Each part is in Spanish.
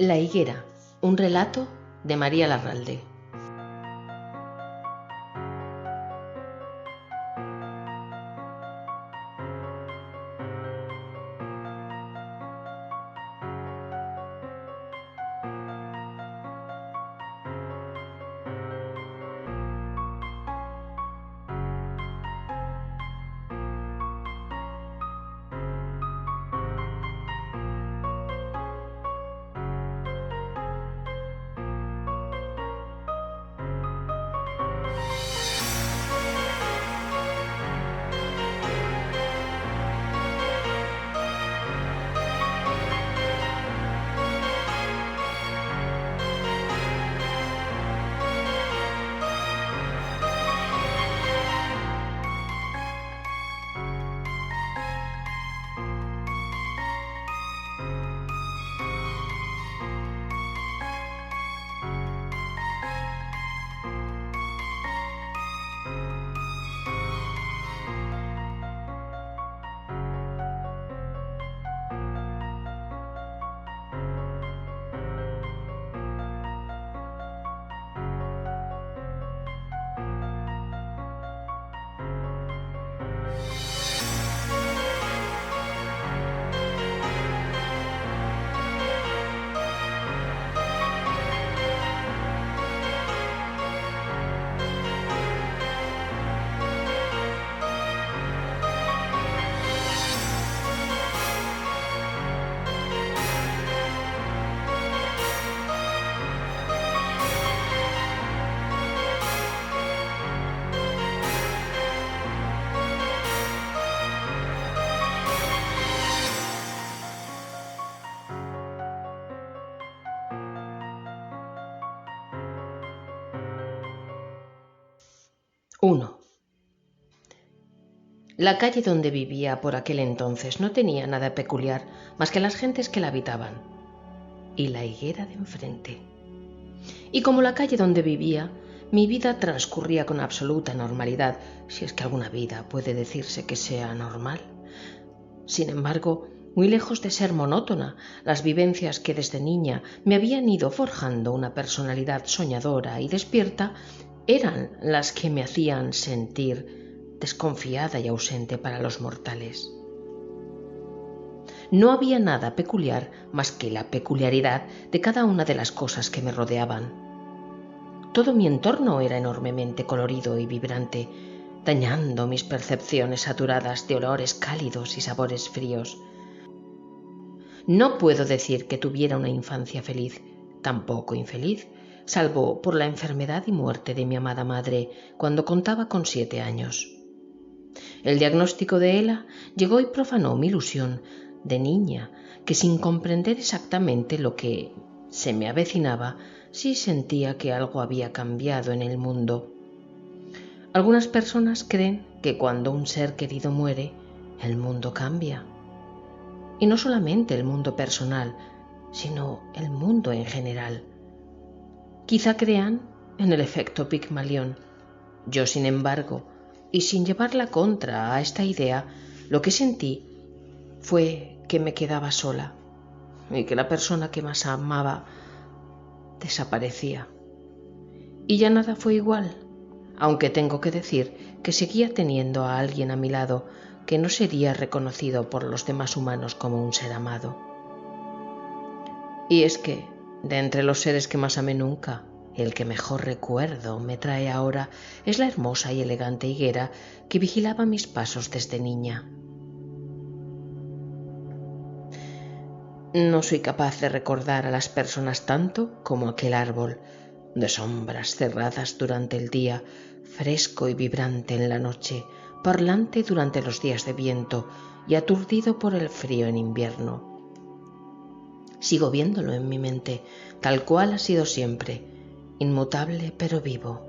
La higuera, un relato de María Larralde. Uno. La calle donde vivía por aquel entonces no tenía nada peculiar más que las gentes que la habitaban y la higuera de enfrente. Y como la calle donde vivía, mi vida transcurría con absoluta normalidad, si es que alguna vida puede decirse que sea normal. Sin embargo, muy lejos de ser monótona, las vivencias que desde niña me habían ido forjando una personalidad soñadora y despierta eran las que me hacían sentir desconfiada y ausente para los mortales. No había nada peculiar más que la peculiaridad de cada una de las cosas que me rodeaban. Todo mi entorno era enormemente colorido y vibrante, dañando mis percepciones saturadas de olores cálidos y sabores fríos. No puedo decir que tuviera una infancia feliz, tampoco infeliz, salvo por la enfermedad y muerte de mi amada madre cuando contaba con 7 años. El diagnóstico de ELA llegó y profanó mi ilusión de niña, que sin comprender exactamente lo que se me avecinaba, sí sentía que algo había cambiado en el mundo. Algunas personas creen que cuando un ser querido muere, el mundo cambia. Y no solamente el mundo personal, sino el mundo en general. Quizá crean en el efecto Pigmalión. Yo, sin embargo, y sin llevar la contra a esta idea, lo que sentí fue que me quedaba sola y que la persona que más amaba desaparecía. Y ya nada fue igual, aunque tengo que decir que seguía teniendo a alguien a mi lado que no sería reconocido por los demás humanos como un ser amado. Y es que, de entre los seres que más amé nunca, el que mejor recuerdo me trae ahora es la hermosa y elegante higuera que vigilaba mis pasos desde niña. No soy capaz de recordar a las personas tanto como aquel árbol, de sombras cerradas durante el día, fresco y vibrante en la noche, parlante durante los días de viento y aturdido por el frío en invierno. Sigo viéndolo en mi mente, tal cual ha sido siempre, inmutable pero vivo.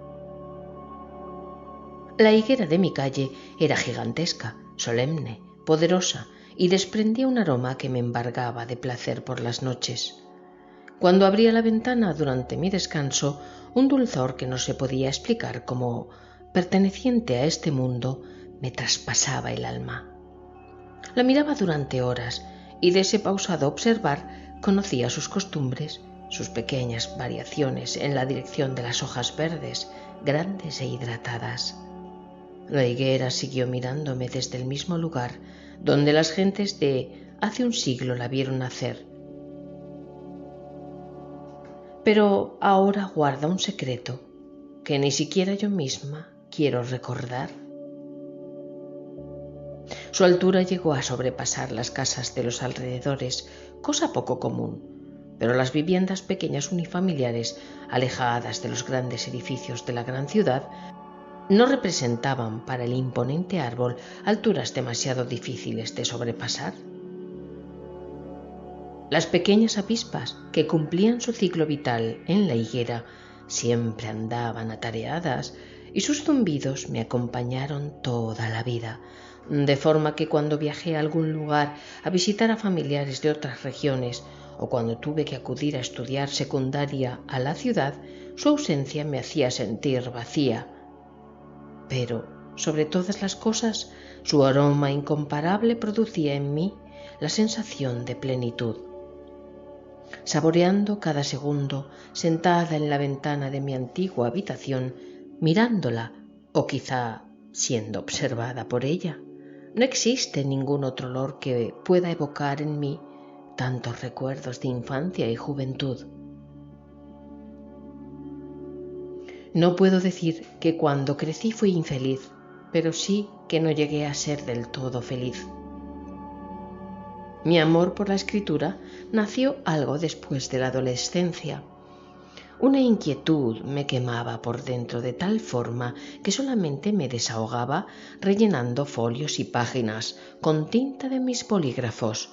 La higuera de mi calle era gigantesca, solemne, poderosa y desprendía un aroma que me embargaba de placer por las noches. Cuando abría la ventana durante mi descanso, un dulzor que no se podía explicar como perteneciente a este mundo me traspasaba el alma. La miraba durante horas y de ese pausado observar Conocía sus costumbres, sus pequeñas variaciones en la dirección de las hojas verdes, grandes e hidratadas. La higuera siguió mirándome desde el mismo lugar donde las gentes de hace un siglo la vieron nacer. Pero ahora guarda un secreto que ni siquiera yo misma quiero recordar. Su altura llegó a sobrepasar las casas de los alrededores, cosa poco común, pero las viviendas pequeñas unifamiliares, alejadas de los grandes edificios de la gran ciudad, no representaban para el imponente árbol alturas demasiado difíciles de sobrepasar. Las pequeñas avispas que cumplían su ciclo vital en la higuera siempre andaban atareadas y sus zumbidos me acompañaron toda la vida, de forma que cuando viajé a algún lugar a visitar a familiares de otras regiones o cuando tuve que acudir a estudiar secundaria a la ciudad, su ausencia me hacía sentir vacía. Pero, sobre todas las cosas, su aroma incomparable producía en mí la sensación de plenitud. Saboreando cada segundo, sentada en la ventana de mi antigua habitación, mirándola, o quizá siendo observada por ella, no existe ningún otro olor que pueda evocar en mí tantos recuerdos de infancia y juventud. No puedo decir que cuando crecí fui infeliz, pero sí que no llegué a ser del todo feliz. Mi amor por la escritura nació algo después de la adolescencia. Una inquietud me quemaba por dentro de tal forma que solamente me desahogaba rellenando folios y páginas con tinta de mis bolígrafos.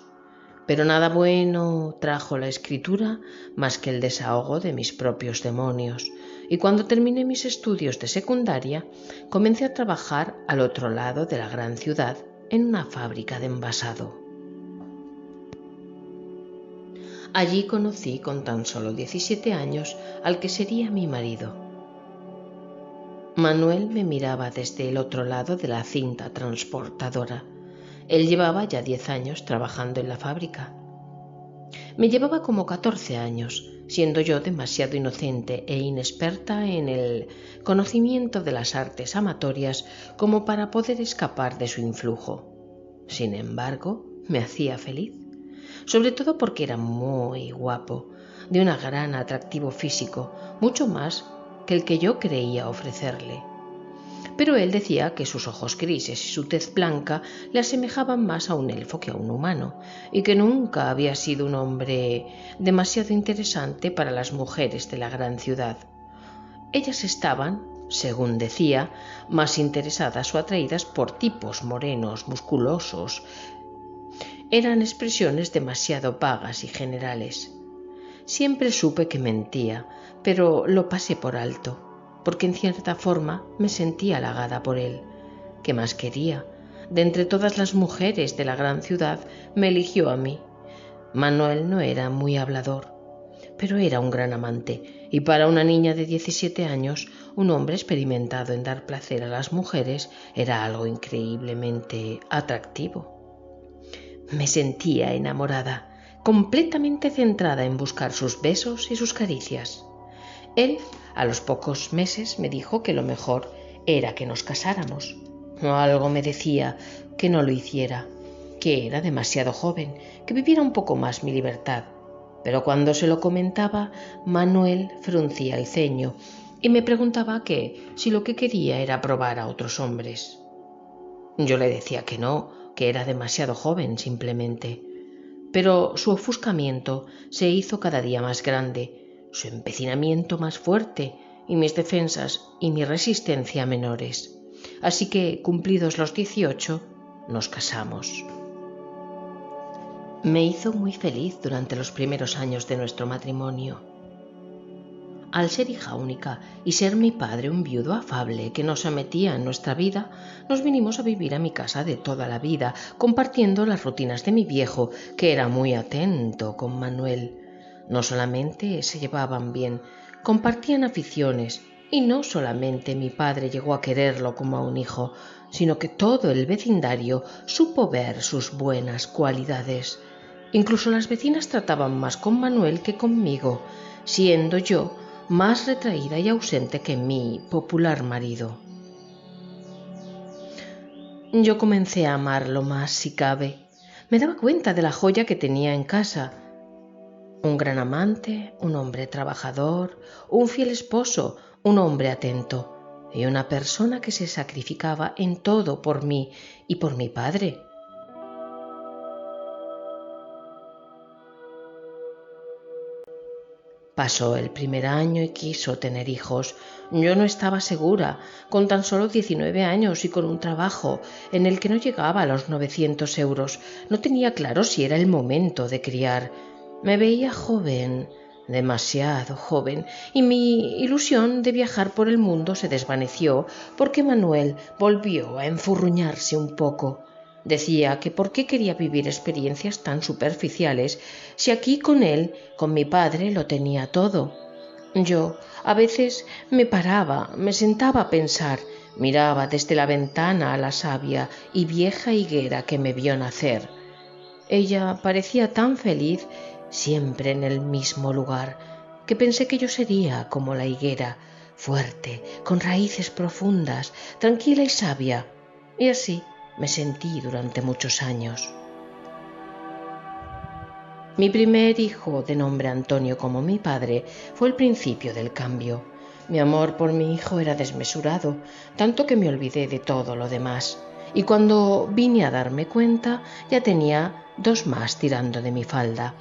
Pero nada bueno trajo la escritura más que el desahogo de mis propios demonios, y cuando terminé mis estudios de secundaria, comencé a trabajar al otro lado de la gran ciudad en una fábrica de envasado. Allí conocí con tan solo 17 años al que sería mi marido. Manuel me miraba desde el otro lado de la cinta transportadora. Él llevaba ya 10 años trabajando en la fábrica. Me llevaba como 14 años, siendo yo demasiado inocente e inexperta en el conocimiento de las artes amatorias como para poder escapar de su influjo. Sin embargo, me hacía feliz, sobre todo porque era muy guapo, de un gran atractivo físico, mucho más que el que yo creía ofrecerle. Pero él decía que sus ojos grises y su tez blanca le asemejaban más a un elfo que a un humano, y que nunca había sido un hombre demasiado interesante para las mujeres de la gran ciudad. Ellas estaban, según decía, más interesadas o atraídas por tipos morenos, musculosos. Eran expresiones demasiado vagas y generales. Siempre supe que mentía, pero lo pasé por alto, porque en cierta forma me sentía halagada por él. ¿Qué más quería? De entre todas las mujeres de la gran ciudad me eligió a mí. Manuel no era muy hablador, pero era un gran amante, y para una niña de 17 años, un hombre experimentado en dar placer a las mujeres era algo increíblemente atractivo. Me sentía enamorada, completamente centrada en buscar sus besos y sus caricias. Él, a los pocos meses, me dijo que lo mejor era que nos casáramos. Algo me decía que no lo hiciera, que era demasiado joven, que viviera un poco más mi libertad. Pero cuando se lo comentaba, Manuel fruncía el ceño y me preguntaba si lo que quería era probar a otros hombres. Yo le decía que no, que era demasiado joven simplemente. Pero su ofuscamiento se hizo cada día más grande, su empecinamiento más fuerte y mis defensas y mi resistencia menores. Así que, cumplidos los 18, nos casamos. Me hizo muy feliz durante los primeros años de nuestro matrimonio. Al ser hija única y ser mi padre un viudo afable que no se metía en nuestra vida, nos vinimos a vivir a mi casa de toda la vida, compartiendo las rutinas de mi viejo, que era muy atento con Manuel. No solamente se llevaban bien, compartían aficiones, y no solamente mi padre llegó a quererlo como a un hijo, sino que todo el vecindario supo ver sus buenas cualidades. Incluso las vecinas trataban más con Manuel que conmigo, siendo yo más retraída y ausente que mi popular marido. Yo comencé a amarlo más si cabe. Me daba cuenta de la joya que tenía en casa. Un gran amante, un hombre trabajador, un fiel esposo, un hombre atento y una persona que se sacrificaba en todo por mí y por mi padre. Pasó el primer año y quiso tener hijos. Yo no estaba segura, con tan solo 19 años y con un trabajo en el que no llegaba a los 900 euros. No tenía claro si era el momento de criar. Me veía joven, demasiado joven, y mi ilusión de viajar por el mundo se desvaneció porque Manuel volvió a enfurruñarse un poco. Decía que por qué quería vivir experiencias tan superficiales si aquí con él, con mi padre, lo tenía todo. Yo a veces me paraba, me sentaba a pensar, miraba desde la ventana a la sabia y vieja higuera que me vio nacer. Ella parecía tan feliz, siempre en el mismo lugar, que pensé que yo sería como la higuera, fuerte, con raíces profundas, tranquila y sabia. Y así me sentí durante muchos años. Mi primer hijo, de nombre Antonio como mi padre, fue el principio del cambio. Mi amor por mi hijo era desmesurado, tanto que me olvidé de todo lo demás. Y cuando vine a darme cuenta, ya tenía 2 más tirando de mi falda.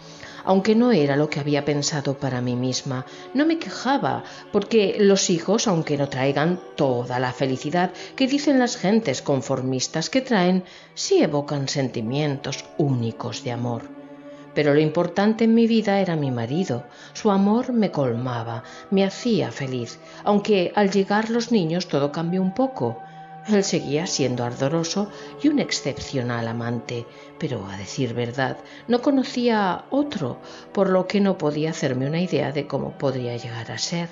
Aunque no era lo que había pensado para mí misma, no me quejaba, porque los hijos, aunque no traigan toda la felicidad que dicen las gentes conformistas que traen, sí evocan sentimientos únicos de amor. Pero lo importante en mi vida era mi marido. Su amor me colmaba, me hacía feliz, aunque al llegar los niños todo cambió un poco. Él seguía siendo ardoroso y un excepcional amante, pero a decir verdad, no conocía otro, por lo que no podía hacerme una idea de cómo podría llegar a ser.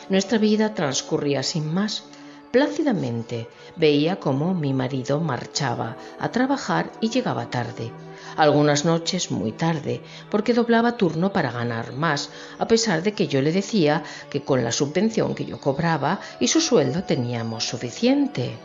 Nuestra vida transcurría sin más. Plácidamente veía cómo mi marido marchaba a trabajar y llegaba tarde, algunas noches muy tarde, porque doblaba turno para ganar más, a pesar de que yo le decía que con la subvención que yo cobraba y su sueldo teníamos suficiente.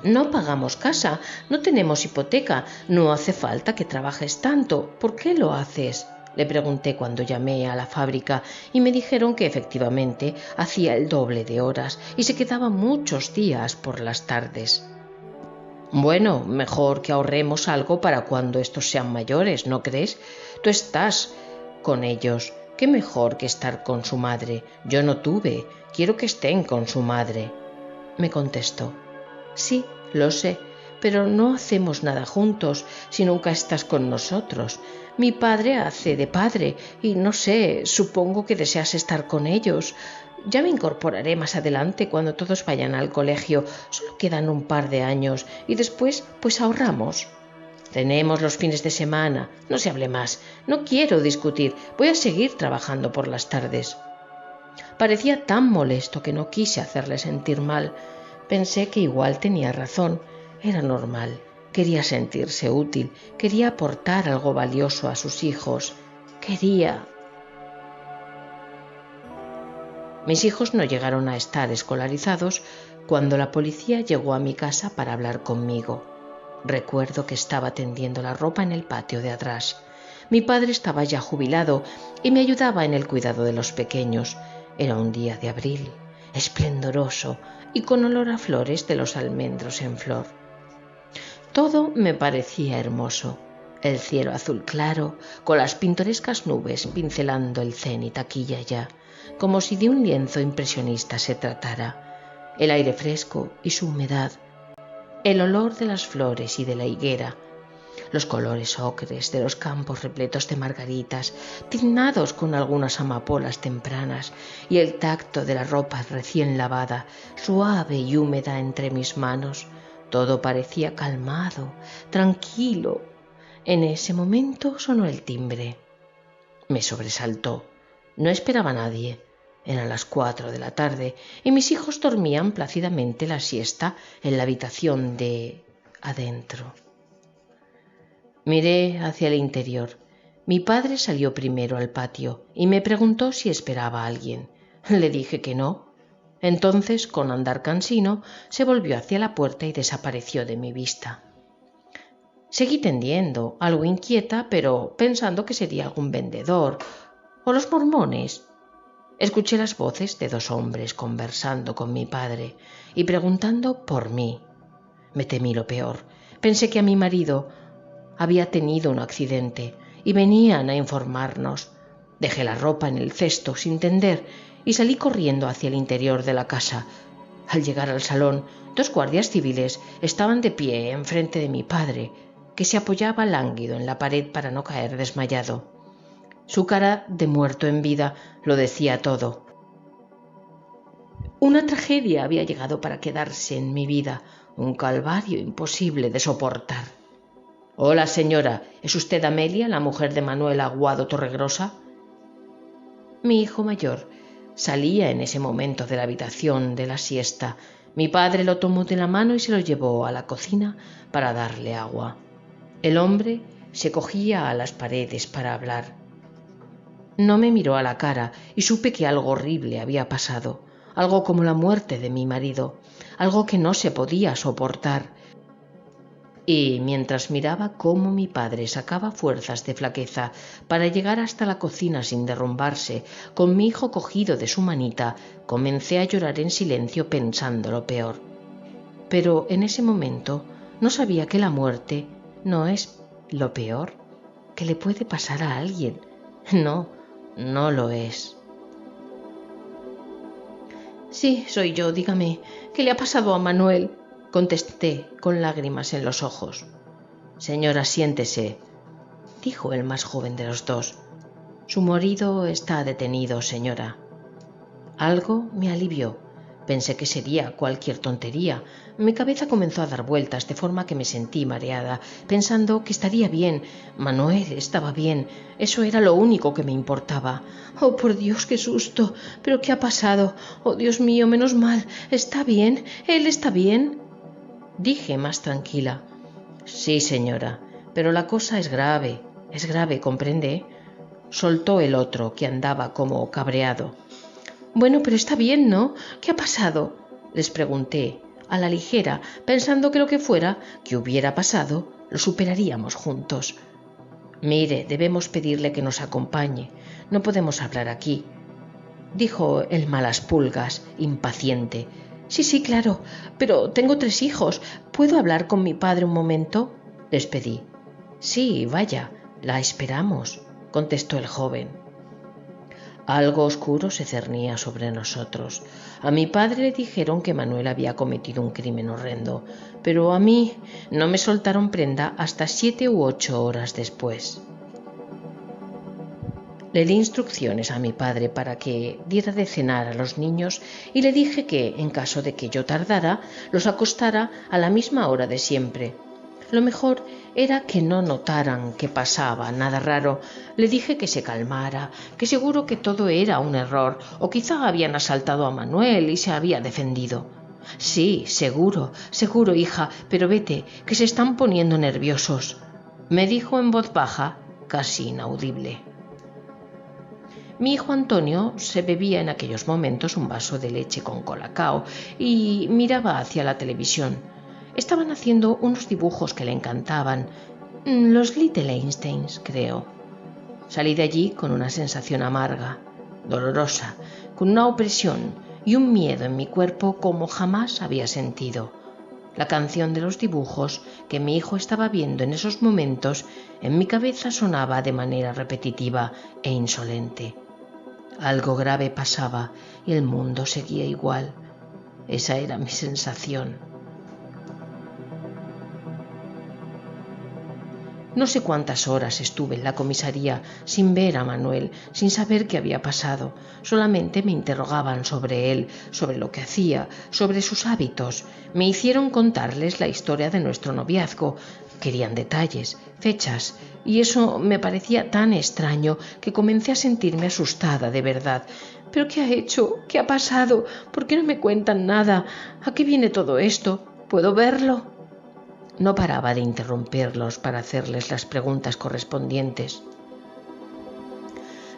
No pagamos casa, no tenemos hipoteca, no hace falta que trabajes tanto. ¿Por qué lo haces?, le pregunté cuando llamé a la fábrica y me dijeron que efectivamente hacía el doble de horas y se quedaba muchos días por las tardes. Bueno, mejor que ahorremos algo para cuando estos sean mayores, ¿no crees? Tú estás con ellos. ¿Qué mejor que estar con su madre? Yo no tuve, quiero que estén con su madre, me contestó. Sí, lo sé, pero no hacemos nada juntos si nunca estás con nosotros. Mi padre hace de padre y no sé, supongo que deseas estar con ellos. Ya me incorporaré más adelante cuando todos vayan al colegio. Solo quedan un par de años y después pues ahorramos. Tenemos los fines de semana. No se hable más. No quiero discutir. Voy a seguir trabajando por las tardes. Parecía tan molesto que no quise hacerle sentir mal. Pensé que igual tenía razón. Era normal. Quería sentirse útil. Quería aportar algo valioso a sus hijos. Quería... Mis hijos no llegaron a estar escolarizados cuando la policía llegó a mi casa para hablar conmigo. Recuerdo que estaba tendiendo la ropa en el patio de atrás. Mi padre estaba ya jubilado y me ayudaba en el cuidado de los pequeños. Era un día de abril, esplendoroso y con olor a flores de los almendros en flor. Todo me parecía hermoso. El cielo azul claro, con las pintorescas nubes pincelando el cénit aquí y allá, como si de un lienzo impresionista se tratara. El aire fresco y su humedad, el olor de las flores y de la higuera, los colores ocres de los campos repletos de margaritas, tiznados con algunas amapolas tempranas, y el tacto de la ropa recién lavada, suave y húmeda entre mis manos. Todo parecía calmado, tranquilo. En ese momento sonó el timbre. Me sobresaltó. No esperaba a nadie. Eran las 4 de la tarde y mis hijos dormían plácidamente la siesta en la habitación de adentro. Miré hacia el interior. Mi padre salió primero al patio y me preguntó si esperaba a alguien. Le dije que no. Entonces, con andar cansino, se volvió hacia la puerta y desapareció de mi vista. Seguí tendiendo, algo inquieta, pero pensando que sería algún vendedor o los mormones. Escuché las voces de dos hombres conversando con mi padre y preguntando por mí. Me temí lo peor. Pensé que a mi marido había tenido un accidente y venían a informarnos. Dejé la ropa en el cesto sin tender y salí corriendo hacia el interior de la casa. Al llegar al salón, dos guardias civiles estaban de pie enfrente de mi padre, que se apoyaba lánguido en la pared para no caer desmayado. Su cara de muerto en vida lo decía todo. Una tragedia había llegado para quedarse en mi vida, un calvario imposible de soportar. «Hola, señora, ¿es usted Amelia, la mujer de Manuel Aguado Torregrosa?» Mi hijo mayor salía en ese momento de la habitación de la siesta. Mi padre lo tomó de la mano y se lo llevó a la cocina para darle agua. El hombre se cogía a las paredes para hablar. No me miró a la cara y supe que algo horrible había pasado, algo como la muerte de mi marido, algo que no se podía soportar. Y mientras miraba cómo mi padre sacaba fuerzas de flaqueza para llegar hasta la cocina sin derrumbarse, con mi hijo cogido de su manita, comencé a llorar en silencio pensando lo peor. Pero en ese momento no sabía que la muerte no es lo peor que le puede pasar a alguien. No lo es. Sí, soy yo, dígame, ¿qué le ha pasado a Manuel?, contesté con lágrimas en los ojos. Señora, siéntese, dijo el más joven de los dos. Su marido está detenido, señora. Algo me alivió. Pensé que sería cualquier tontería. Mi cabeza comenzó a dar vueltas de forma que me sentí mareada, pensando que estaría bien. Manuel estaba bien. Eso era lo único que me importaba. Oh, por Dios, qué susto. ¿Pero qué ha pasado? Oh, Dios mío, menos mal. ¿Está bien? ¿Él está bien?, dije más tranquila. Sí, señora, pero la cosa es grave, ¿comprende? Soltó el otro, que andaba como cabreado. Bueno, pero está bien, ¿no? ¿Qué ha pasado?, les pregunté, a la ligera, pensando que lo que fuera que hubiera pasado, lo superaríamos juntos. Mire, debemos pedirle que nos acompañe. No podemos hablar aquí, dijo el malaspulgas, impaciente. Sí, claro, pero tengo 3 hijos. ¿Puedo hablar con mi padre un momento?, les pedí. Sí, vaya, la esperamos, contestó el joven. Algo oscuro se cernía sobre nosotros. A mi padre le dijeron que Manuel había cometido un crimen horrendo, pero a mí no me soltaron prenda hasta 7 u 8 horas después. Le di instrucciones a mi padre para que diera de cenar a los niños y le dije que, en caso de que yo tardara, los acostara a la misma hora de siempre. Lo mejor era que no notaran que pasaba nada raro. Le dije que se calmara, que seguro que todo era un error, o quizá habían asaltado a Manuel y se había defendido. Sí, seguro, hija, pero vete, que se están poniendo nerviosos, me dijo en voz baja, casi inaudible. Mi hijo Antonio se bebía en aquellos momentos un vaso de leche con colacao y miraba hacia la televisión. Estaban haciendo unos dibujos que le encantaban, los Little Einsteins, creo. Salí de allí con una sensación amarga, dolorosa, con una opresión y un miedo en mi cuerpo como jamás había sentido. La canción de los dibujos que mi hijo estaba viendo en esos momentos en mi cabeza sonaba de manera repetitiva e insolente. Algo grave pasaba y el mundo seguía igual. Esa era mi sensación. No sé cuántas horas estuve en la comisaría sin ver a Manuel, sin saber qué había pasado. Solamente me interrogaban sobre él, sobre lo que hacía, sobre sus hábitos. Me hicieron contarles la historia de nuestro noviazgo. Querían detalles, fechas, y eso me parecía tan extraño que comencé a sentirme asustada de verdad. ¿Pero qué ha hecho? ¿Qué ha pasado? ¿Por qué no me cuentan nada? ¿A qué viene todo esto? ¿Puedo verlo? No paraba de interrumpirlos para hacerles las preguntas correspondientes.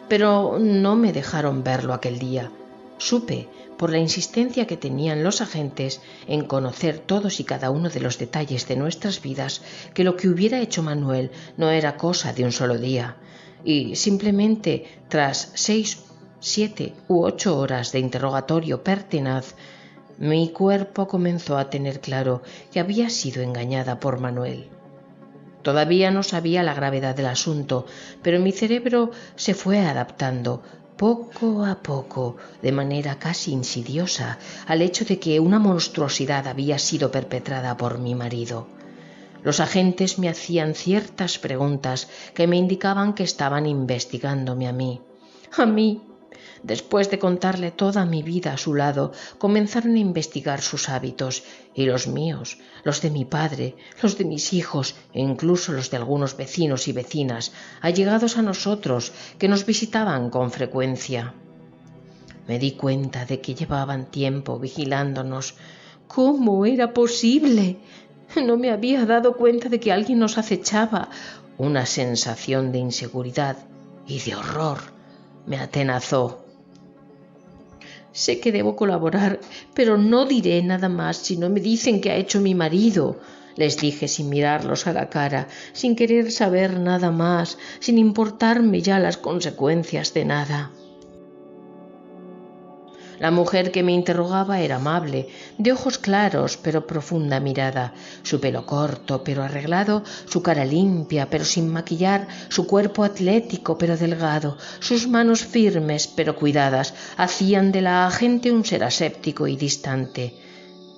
Pero no me dejaron verlo aquel día. Supe, por la insistencia que tenían los agentes en conocer todos y cada uno de los detalles de nuestras vidas, que lo que hubiera hecho Manuel no era cosa de un solo día, y simplemente tras 6, 7 u 8 horas de interrogatorio pertinaz, mi cuerpo comenzó a tener claro que había sido engañada por Manuel. Todavía no sabía la gravedad del asunto, pero mi cerebro se fue adaptando poco a poco, de manera casi insidiosa, al hecho de que una monstruosidad había sido perpetrada por mi marido. Los agentes me hacían ciertas preguntas que me indicaban que estaban investigándome a mí. A mí. Después de contarle toda mi vida a su lado, comenzaron a investigar sus hábitos, y los míos, los de mi padre, los de mis hijos e incluso los de algunos vecinos y vecinas, allegados a nosotros, que nos visitaban con frecuencia. Me di cuenta de que llevaban tiempo vigilándonos. ¿Cómo era posible? No me había dado cuenta de que alguien nos acechaba. Una sensación de inseguridad y de horror me atenazó. Sé que debo colaborar, pero no diré nada más si no me dicen qué ha hecho mi marido, les dije sin mirarlos a la cara, sin querer saber nada más, sin importarme ya las consecuencias de nada. La mujer que me interrogaba era amable, de ojos claros pero profunda mirada, su pelo corto pero arreglado, su cara limpia pero sin maquillar, su cuerpo atlético pero delgado, sus manos firmes pero cuidadas, hacían de la agente un ser aséptico y distante.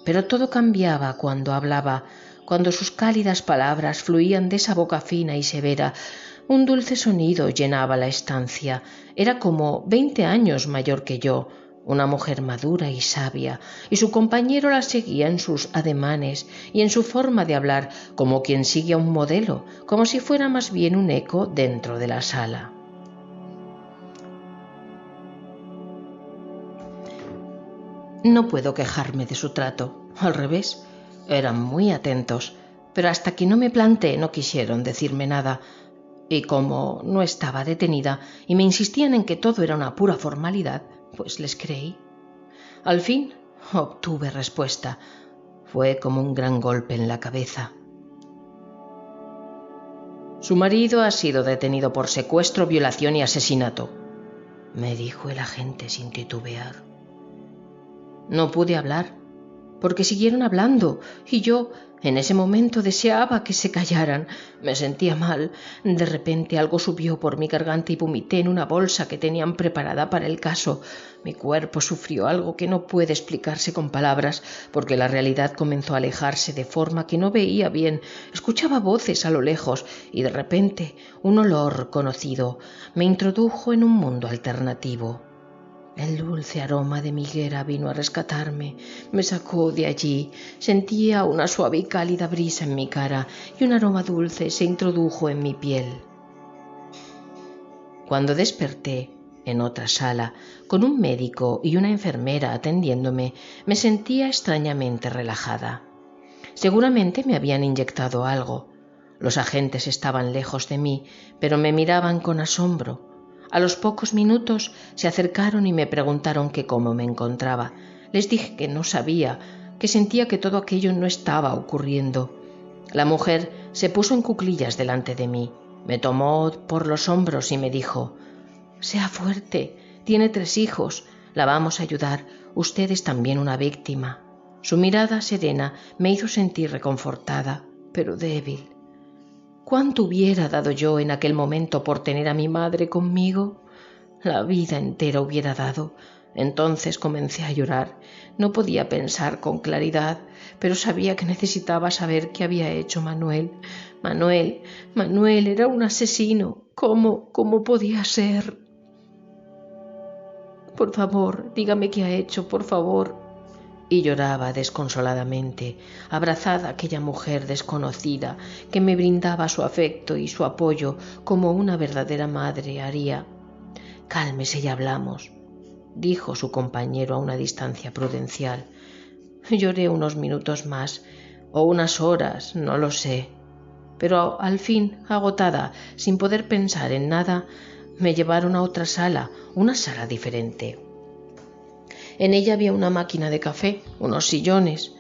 Pero todo cambiaba cuando hablaba, cuando sus cálidas palabras fluían de esa boca fina y severa. Un dulce sonido llenaba la estancia. Era como 20 años mayor que yo, una mujer madura y sabia, y su compañero la seguía en sus ademanes y en su forma de hablar, como quien sigue a un modelo, como si fuera más bien un eco dentro de la sala. No puedo quejarme de su trato, al revés, eran muy atentos, pero hasta que no me planté no quisieron decirme nada, y como no estaba detenida y me insistían en que todo era una pura formalidad, pues les creí. Al fin obtuve respuesta. Fue como un gran golpe en la cabeza. Su marido ha sido detenido por secuestro, violación y asesinato, me dijo el agente sin titubear. No pude hablar, porque siguieron hablando, y yo en ese momento deseaba que se callaran. Me sentía mal. De repente algo subió por mi garganta y vomité en una bolsa que tenían preparada para el caso. Mi cuerpo sufrió algo que no puede explicarse con palabras, porque la realidad comenzó a alejarse de forma que no veía bien. Escuchaba voces a lo lejos y de repente un olor conocido me introdujo en un mundo alternativo. El dulce aroma de mi higuera vino a rescatarme, me sacó de allí, sentía una suave y cálida brisa en mi cara y un aroma dulce se introdujo en mi piel. Cuando desperté, en otra sala, con un médico y una enfermera atendiéndome, me sentía extrañamente relajada. Seguramente me habían inyectado algo. Los agentes estaban lejos de mí, pero me miraban con asombro. A los pocos minutos se acercaron y me preguntaron que cómo me encontraba. Les dije que no sabía, que sentía que todo aquello no estaba ocurriendo. La mujer se puso en cuclillas delante de mí, me tomó por los hombros y me dijo: «Sea fuerte, tiene 3 hijos, la vamos a ayudar, usted es también una víctima». Su mirada serena me hizo sentir reconfortada, pero débil. ¿Cuánto hubiera dado yo en aquel momento por tener a mi madre conmigo? La vida entera hubiera dado. Entonces comencé a llorar. No podía pensar con claridad, pero sabía que necesitaba saber qué había hecho Manuel. Manuel era un asesino. ¿Cómo podía ser? Por favor, dígame qué ha hecho, por favor. Y lloraba desconsoladamente, abrazada a aquella mujer desconocida que me brindaba su afecto y su apoyo como una verdadera madre haría. «Cálmese y hablamos», dijo su compañero a una distancia prudencial. Lloré unos minutos más. o unas horas, no lo sé. Pero al fin, agotada, sin poder pensar en nada, me llevaron a otra sala, una sala diferente. En ella había una máquina de café, unos sillones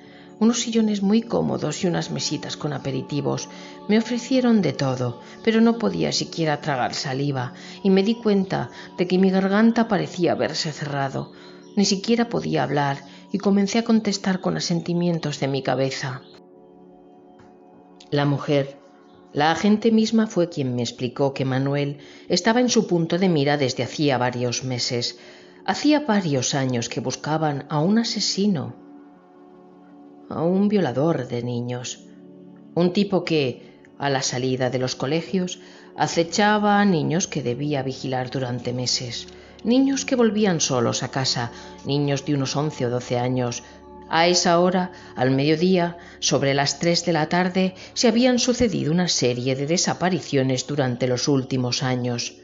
muy cómodos y unas mesitas con aperitivos. Me ofrecieron de todo, pero no podía siquiera tragar saliva y me di cuenta de que mi garganta parecía haberse cerrado. Ni siquiera podía hablar y comencé a contestar con asentimientos de mi cabeza. La agente misma fue quien me explicó que Manuel estaba en su punto de mira desde hacía varios meses. Hacía varios años que buscaban a un asesino, a un violador de niños, un tipo que, a la salida de los colegios, acechaba a niños que debía vigilar durante meses, niños que volvían solos a casa, niños de unos 11 o 12 años. A esa hora, al mediodía, sobre las 3 de la tarde, se habían sucedido una serie de desapariciones durante los últimos años.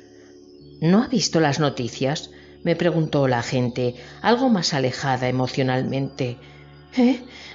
¿No ha visto las noticias?, me preguntó la agente, algo más alejada emocionalmente.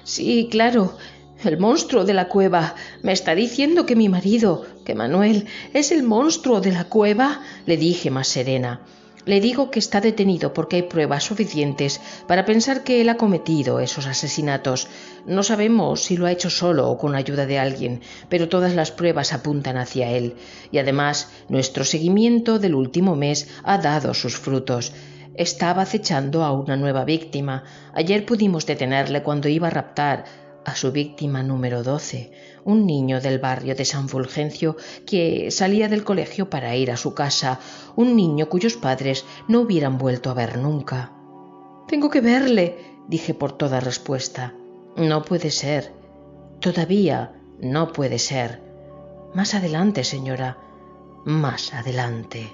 Sí, claro. El monstruo de la cueva. ¿Me está diciendo que mi marido, que Manuel, es el monstruo de la cueva?, le dije más serena. Le digo que está detenido porque hay pruebas suficientes para pensar que él ha cometido esos asesinatos. No sabemos si lo ha hecho solo o con ayuda de alguien, pero todas las pruebas apuntan hacia él. Y además, nuestro seguimiento del último mes ha dado sus frutos. Estaba acechando a una nueva víctima. Ayer pudimos detenerle cuando iba a raptar a su víctima número 12, un niño del barrio de San Fulgencio que salía del colegio para ir a su casa, un niño cuyos padres no hubieran vuelto a ver nunca. «Tengo que verle», dije por toda respuesta. «No puede ser. Todavía no puede ser. Más adelante, señora, más adelante».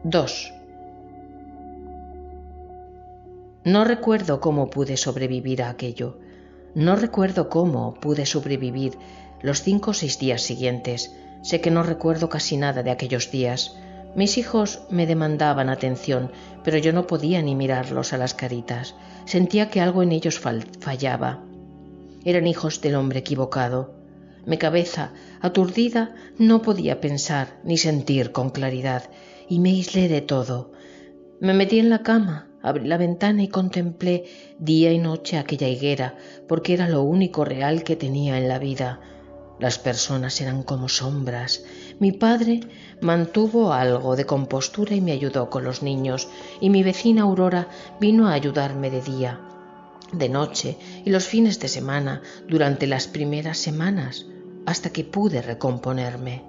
2. No recuerdo cómo pude sobrevivir a aquello. No recuerdo cómo pude sobrevivir los 5 o 6 días siguientes. Sé que no recuerdo casi nada de aquellos días. Mis hijos me demandaban atención, pero yo no podía ni mirarlos a las caritas. Sentía que algo en ellos fallaba. Eran hijos del hombre equivocado. Mi cabeza, aturdida, no podía pensar ni sentir con claridad, y me aislé de todo. Me metí en la cama, abrí la ventana y contemplé día y noche aquella higuera, porque era lo único real que tenía en la vida. Las personas eran como sombras. Mi padre mantuvo algo de compostura y me ayudó con los niños, y mi vecina Aurora vino a ayudarme de día, de noche y los fines de semana durante las primeras semanas, hasta que pude recomponerme.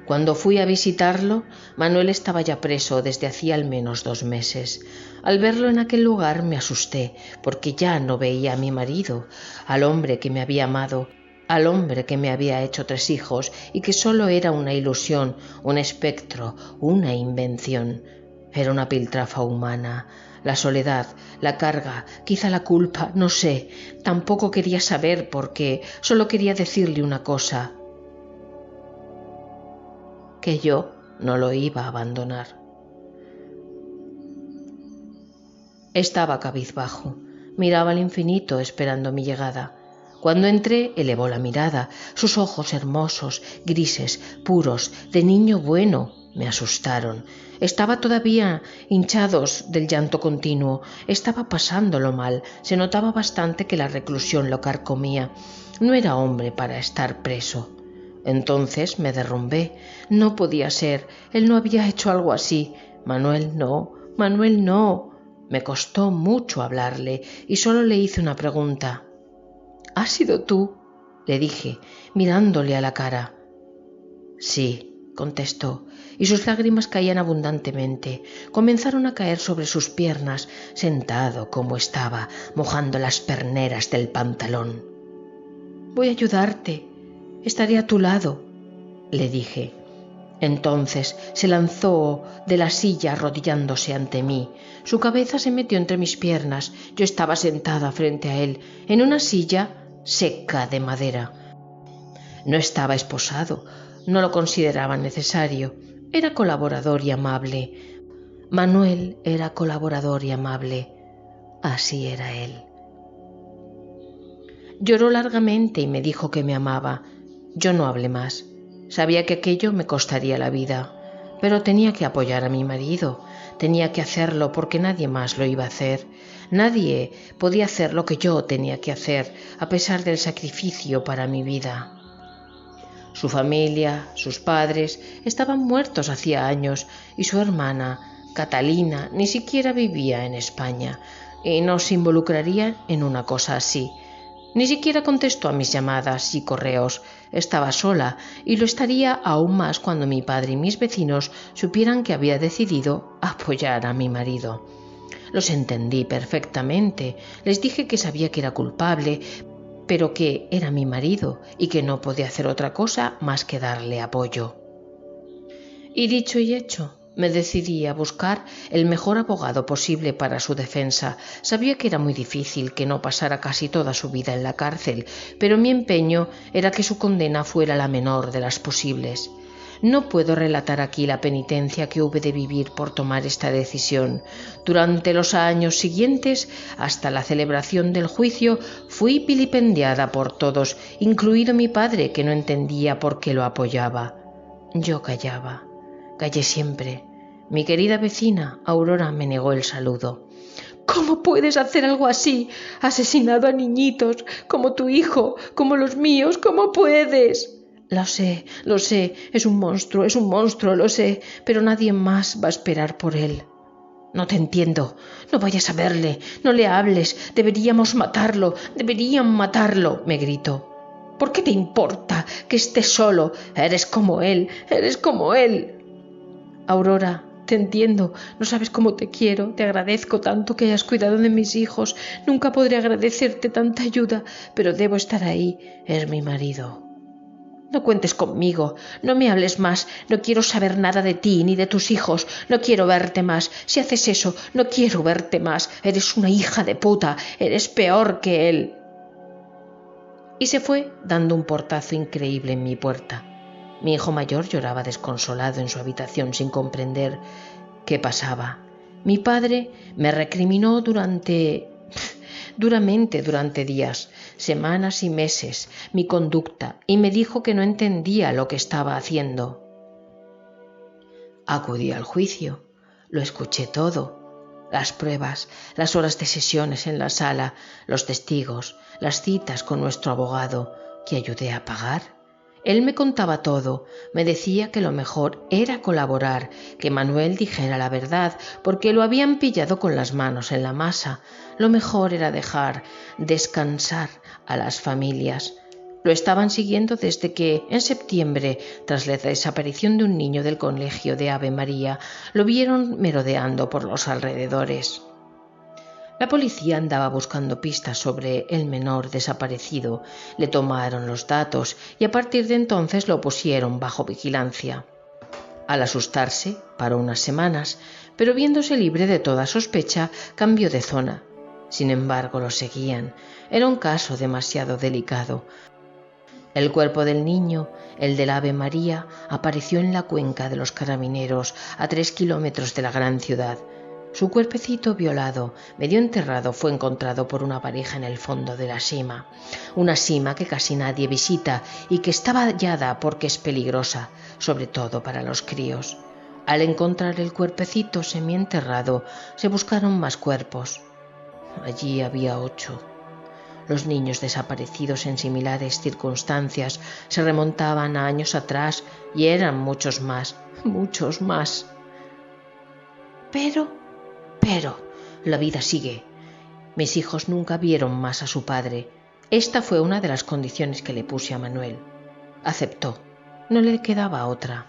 Cuando fui a visitarlo, Manuel estaba ya preso desde hacía al menos 2 meses. Al verlo en aquel lugar me asusté, porque ya no veía a mi marido, al hombre que me había amado, al hombre que me había hecho 3 hijos y que solo era una ilusión, un espectro, una invención. Era una piltrafa humana. La soledad, la carga, quizá la culpa, no sé. Tampoco quería saber por qué, solo quería decirle una cosa: que yo no lo iba a abandonar. Estaba cabizbajo, miraba al infinito esperando mi llegada. Cuando entré, elevó la mirada. Sus ojos hermosos, grises, puros, de niño bueno, me asustaron. Estaba todavía hinchados del llanto continuo. Estaba pasándolo mal. Se notaba bastante que la reclusión lo carcomía. No era hombre para estar preso. Entonces me derrumbé. No podía ser. Él no había hecho algo así. Manuel no. Manuel no. Me costó mucho hablarle y solo le hice una pregunta. ¿Has sido tú?, le dije, mirándole a la cara. Sí, contestó, y sus lágrimas caían abundantemente. Comenzaron a caer sobre sus piernas, sentado como estaba, mojando las perneras del pantalón. Voy a ayudarte. Estaré a tu lado, le dije. Entonces se lanzó de la silla arrodillándose ante mí. Su cabeza se metió entre mis piernas. Yo estaba sentada frente a él, en una silla seca de madera. No estaba esposado, no lo consideraba necesario. Era colaborador y amable. Manuel era colaborador y amable. Así era él. Lloró largamente y me dijo que me amaba. Yo no hablé más. Sabía que aquello me costaría la vida, pero tenía que apoyar a mi marido. Tenía que hacerlo porque nadie más lo iba a hacer. Nadie podía hacer lo que yo tenía que hacer, a pesar del sacrificio para mi vida. Su familia, sus padres, estaban muertos hacía años y su hermana, Catalina, ni siquiera vivía en España y no se involucraría en una cosa así. Ni siquiera contestó a mis llamadas y correos. Estaba sola y lo estaría aún más cuando mi padre y mis vecinos supieran que había decidido apoyar a mi marido. Los entendí perfectamente. Les dije que sabía que era culpable, pero que era mi marido y que no podía hacer otra cosa más que darle apoyo. Y dicho y hecho, me decidí a buscar el mejor abogado posible para su defensa. Sabía que era muy difícil que no pasara casi toda su vida en la cárcel, pero mi empeño era que su condena fuera la menor de las posibles. No puedo relatar aquí la penitencia que hube de vivir por tomar esta decisión. Durante los años siguientes, hasta la celebración del juicio, fui vilipendiada por todos, incluido mi padre, que no entendía por qué lo apoyaba. Yo callaba. Callé siempre. Mi querida vecina, Aurora, me negó el saludo. ¿Cómo puedes hacer algo así? Asesinado a niñitos, como tu hijo, como los míos, ¿cómo puedes? Lo sé, es un monstruo, lo sé, pero nadie más va a esperar por él. No te entiendo, no vayas a verle, no le hables, deberían matarlo, me gritó. ¿Por qué te importa que esté solo? Eres como él. Aurora, te entiendo, no sabes cómo te quiero, te agradezco tanto que hayas cuidado de mis hijos, nunca podré agradecerte tanta ayuda, pero debo estar ahí, es mi marido. No cuentes conmigo, no me hables más, no quiero saber nada de ti ni de tus hijos, no quiero verte más, si haces eso, no quiero verte más, eres una hija de puta, eres peor que él. Y se fue dando un portazo increíble en mi puerta. Mi hijo mayor lloraba desconsolado en su habitación sin comprender qué pasaba. Mi padre me recriminó duramente días, semanas y meses mi conducta y me dijo que no entendía lo que estaba haciendo. Acudí al juicio, lo escuché todo, las pruebas, las horas de sesiones en la sala, los testigos, las citas con nuestro abogado, que ayudé a pagar. Él me contaba todo, me decía que lo mejor era colaborar, que Manuel dijera la verdad, porque lo habían pillado con las manos en la masa. Lo mejor era dejar descansar a las familias. Lo estaban siguiendo desde que, en septiembre, tras la desaparición de un niño del colegio de Ave María, lo vieron merodeando por los alrededores. La policía andaba buscando pistas sobre el menor desaparecido, le tomaron los datos y a partir de entonces lo pusieron bajo vigilancia. Al asustarse, paró unas semanas, pero viéndose libre de toda sospecha, cambió de zona. Sin embargo, lo seguían. Era un caso demasiado delicado. El cuerpo del niño, el del Ave María, apareció en la cuenca de los Carabineros, a 3 kilómetros de la gran ciudad. Su cuerpecito violado, medio enterrado, fue encontrado por una pareja en el fondo de la sima. Una sima que casi nadie visita y que está vallada porque es peligrosa, sobre todo para los críos. Al encontrar el cuerpecito semienterrado, se buscaron más cuerpos. Allí había 8. Los niños desaparecidos en similares circunstancias se remontaban a años atrás y eran muchos más. Pero, la vida sigue. Mis hijos nunca vieron más a su padre. Esta fue una de las condiciones que le puse a Manuel. Aceptó. No le quedaba otra.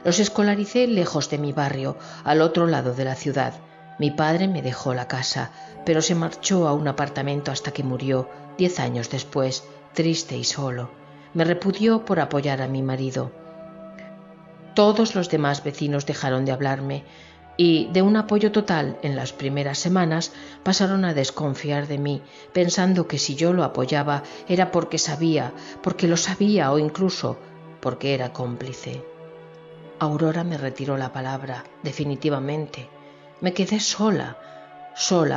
Los escolaricé lejos de mi barrio, al otro lado de la ciudad. Mi padre me dejó la casa, pero se marchó a un apartamento hasta que murió, 10 años después, triste y solo. Me repudió por apoyar a mi marido. Todos los demás vecinos dejaron de hablarme y, de un apoyo total en las primeras semanas, pasaron a desconfiar de mí, pensando que si yo lo apoyaba era porque lo sabía o incluso porque era cómplice. Aurora me retiró la palabra, definitivamente. Me quedé sola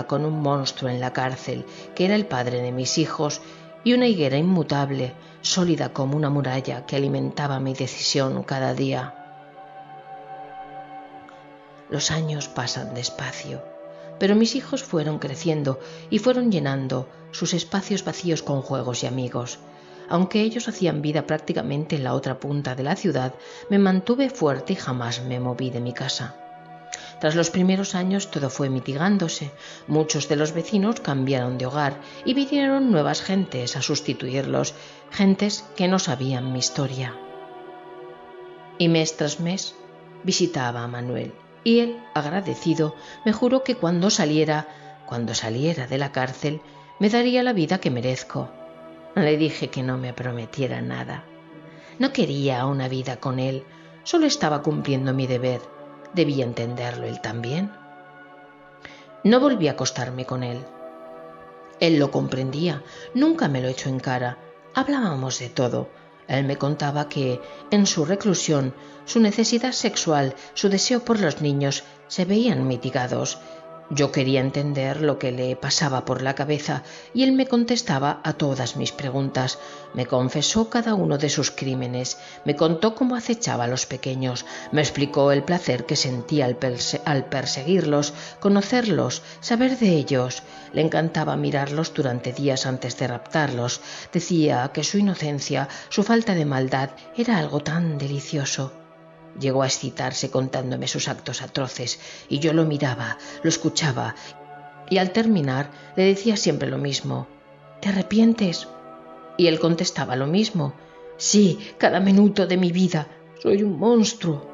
con un monstruo en la cárcel, que era el padre de mis hijos, y una higuera inmutable, sólida como una muralla, que alimentaba mi decisión cada día. Los años pasan despacio, pero mis hijos fueron creciendo y fueron llenando sus espacios vacíos con juegos y amigos. Aunque ellos hacían vida prácticamente en la otra punta de la ciudad, me mantuve fuerte y jamás me moví de mi casa. Tras los primeros años todo fue mitigándose. Muchos de los vecinos cambiaron de hogar y vinieron nuevas gentes a sustituirlos, gentes que no sabían mi historia. Y mes tras mes visitaba a Manuel, y él, agradecido, me juró que cuando saliera de la cárcel, me daría la vida que merezco. Le dije que no me prometiera nada. No quería una vida con él, solo estaba cumpliendo mi deber. Debía entenderlo él también. No volví a acostarme con él. Él lo comprendía, nunca me lo echó en cara. Hablábamos de todo. Él me contaba que, en su reclusión, su necesidad sexual, su deseo por los niños, se veían mitigados. Yo quería entender lo que le pasaba por la cabeza y él me contestaba a todas mis preguntas. Me confesó cada uno de sus crímenes, me contó cómo acechaba a los pequeños, me explicó el placer que sentía al perseguirlos, conocerlos, saber de ellos. Le encantaba mirarlos durante días antes de raptarlos. Decía que su inocencia, su falta de maldad, era algo tan delicioso. Llegó a excitarse contándome sus actos atroces, y yo lo miraba, lo escuchaba, y al terminar le decía siempre lo mismo: ¿te arrepientes? Y él contestaba lo mismo: sí, cada minuto de mi vida. Soy un monstruo.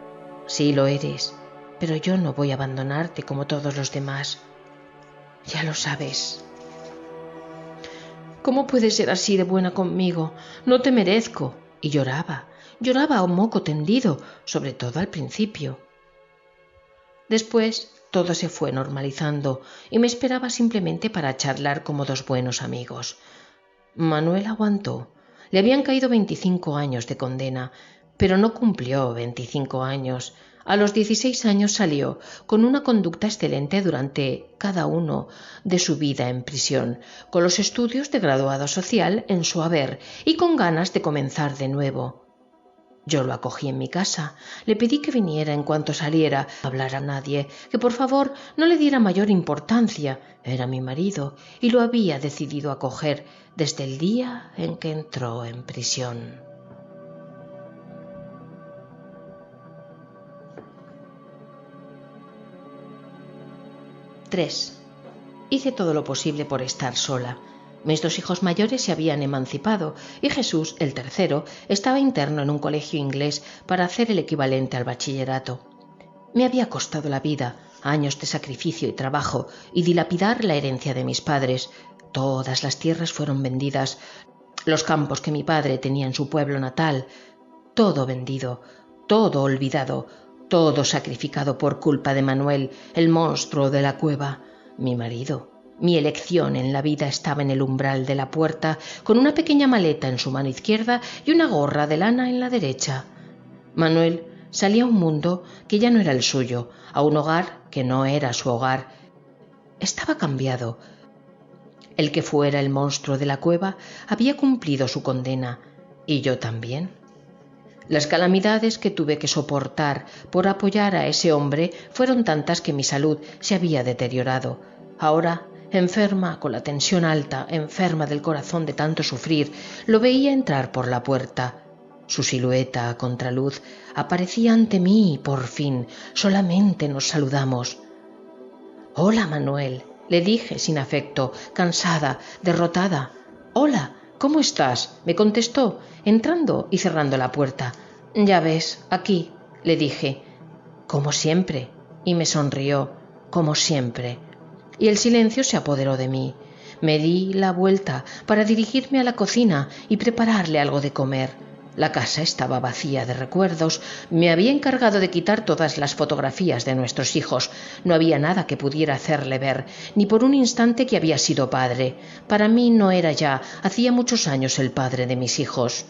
Sí, lo eres, pero yo no voy a abandonarte como todos los demás. Ya lo sabes. ¿Cómo puedes ser así de buena conmigo? No te merezco. Y lloraba a moco tendido, sobre todo al principio. Después todo se fue normalizando y me esperaba simplemente para charlar como dos buenos amigos. Manuel aguantó. Le habían caído 25 años de condena, pero no cumplió 25 años. A los 16 años salió, con una conducta excelente durante cada uno de su vida en prisión, con los estudios de graduado social en su haber y con ganas de comenzar de nuevo. Yo lo acogí en mi casa, le pedí que viniera en cuanto saliera, no hablara a nadie, que por favor no le diera mayor importancia. Era mi marido y lo había decidido acoger desde el día en que entró en prisión. Tres. Hice todo lo posible por estar sola. Mis dos hijos mayores se habían emancipado y Jesús, el tercero, estaba interno en un colegio inglés para hacer el equivalente al bachillerato. Me había costado la vida, años de sacrificio y trabajo, y dilapidar la herencia de mis padres. Todas las tierras fueron vendidas, los campos que mi padre tenía en su pueblo natal, todo vendido, todo olvidado, todo sacrificado por culpa de Manuel, el monstruo de la cueva, mi marido. Mi elección en la vida estaba en el umbral de la puerta, con una pequeña maleta en su mano izquierda y una gorra de lana en la derecha. Manuel salía a un mundo que ya no era el suyo, a un hogar que no era su hogar. Estaba cambiado. El que fuera el monstruo de la cueva había cumplido su condena, y yo también. Las calamidades que tuve que soportar por apoyar a ese hombre fueron tantas que mi salud se había deteriorado. Ahora, enferma, con la tensión alta, enferma del corazón de tanto sufrir, lo veía entrar por la puerta. Su silueta a contraluz aparecía ante mí y por fin solamente nos saludamos. «Hola, Manuel», le dije sin afecto, cansada, derrotada. «Hola, ¿cómo estás?», me contestó, entrando y cerrando la puerta. «Ya ves, aquí», le dije. «Como siempre», y me sonrió, «como siempre». Y el silencio se apoderó de mí. Me di la vuelta para dirigirme a la cocina y prepararle algo de comer. La casa estaba vacía de recuerdos. Me había encargado de quitar todas las fotografías de nuestros hijos. No había nada que pudiera hacerle ver, ni por un instante, que había sido padre. Para mí no era ya, hacía muchos años, el padre de mis hijos.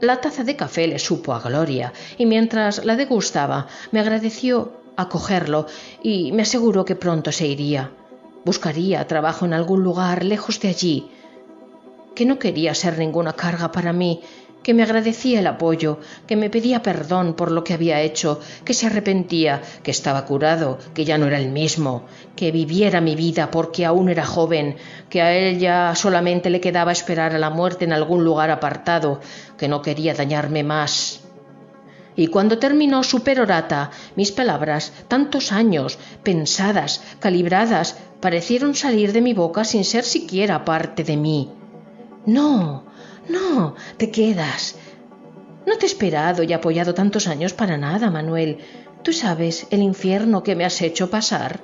La taza de café le supo a gloria, y mientras la degustaba me agradeció acogerlo y me aseguró que pronto se iría. Buscaría trabajo en algún lugar lejos de allí, que no quería ser ninguna carga para mí, que me agradecía el apoyo, que me pedía perdón por lo que había hecho, que se arrepentía, que estaba curado, que ya no era el mismo, que viviera mi vida porque aún era joven, que a él ya solamente le quedaba esperar a la muerte en algún lugar apartado, que no quería dañarme más. Y cuando terminó su perorata, mis palabras, tantos años, pensadas, calibradas, parecieron salir de mi boca sin ser siquiera parte de mí. No, no, te quedas. No te he esperado y apoyado tantos años para nada, Manuel. Tú sabes el infierno que me has hecho pasar.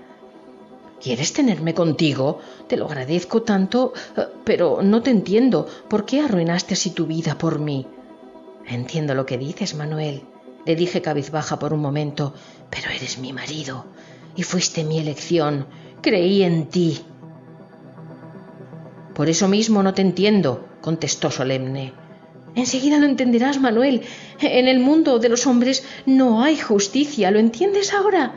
¿Quieres tenerme contigo? Te lo agradezco tanto, pero no te entiendo. ¿Por qué arruinaste así tu vida por mí? Entiendo lo que dices, Manuel, le dije cabizbaja por un momento, pero eres mi marido y fuiste mi elección. Creí en ti. Por eso mismo no te entiendo, contestó solemne. Enseguida lo entenderás, Manuel. En el mundo de los hombres no hay justicia, ¿lo entiendes ahora?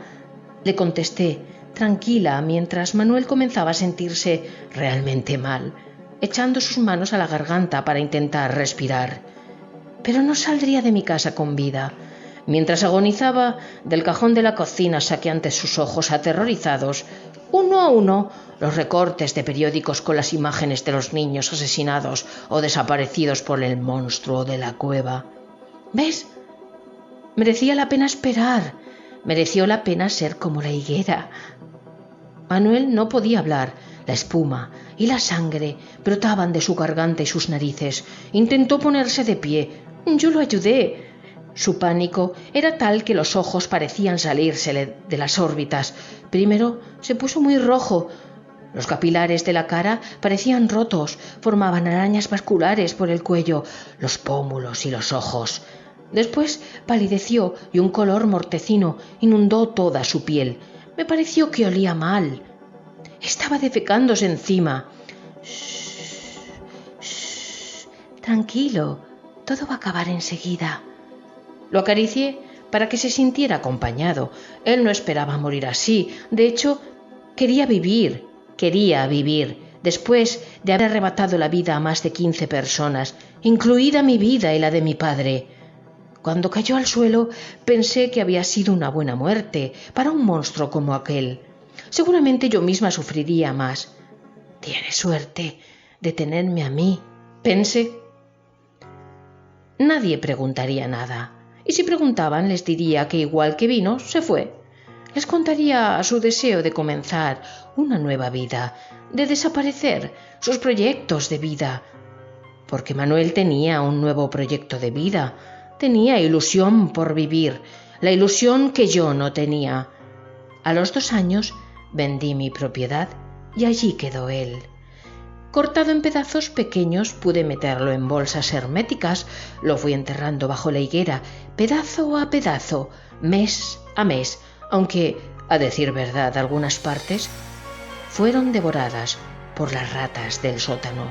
Le contesté, tranquila, mientras Manuel comenzaba a sentirse realmente mal, echando sus manos a la garganta para intentar respirar. Pero no saldría de mi casa con vida. Mientras agonizaba, del cajón de la cocina saqué ante sus ojos aterrorizados, uno a uno, los recortes de periódicos con las imágenes de los niños asesinados o desaparecidos por el monstruo de la cueva. ¿Ves? Merecía la pena esperar, mereció la pena ser como la higuera. Manuel no podía hablar. La espuma y la sangre brotaban de su garganta y sus narices. Intentó ponerse de pie. Yo lo ayudé. Su pánico era tal que los ojos parecían salírsele de las órbitas. Primero se puso muy rojo. Los capilares de la cara parecían rotos, formaban arañas vasculares por el cuello, los pómulos y los ojos. Después palideció y un color mortecino inundó toda su piel. Me pareció que olía mal. Estaba defecándose encima. Shh, shh, tranquilo, todo va a acabar enseguida. Lo acaricié para que se sintiera acompañado. Él no esperaba morir así. De hecho, quería vivir, después de haber arrebatado la vida a más de 15 personas, incluida mi vida y la de mi padre. Cuando cayó al suelo, pensé que había sido una buena muerte para un monstruo como aquel. Seguramente yo misma sufriría más. Tiene suerte de tenerme a mí, pensé. Nadie preguntaría nada. Y si preguntaban, les diría que igual que vino, se fue. Les contaría su deseo de comenzar una nueva vida, de desaparecer, sus proyectos de vida. Porque Manuel tenía un nuevo proyecto de vida, tenía ilusión por vivir, la ilusión que yo no tenía. A los 2 años vendí mi propiedad y allí quedó él. Cortado en pedazos pequeños, pude meterlo en bolsas herméticas, lo fui enterrando bajo la higuera, pedazo a pedazo, mes a mes, aunque, a decir verdad, algunas partes fueron devoradas por las ratas del sótano.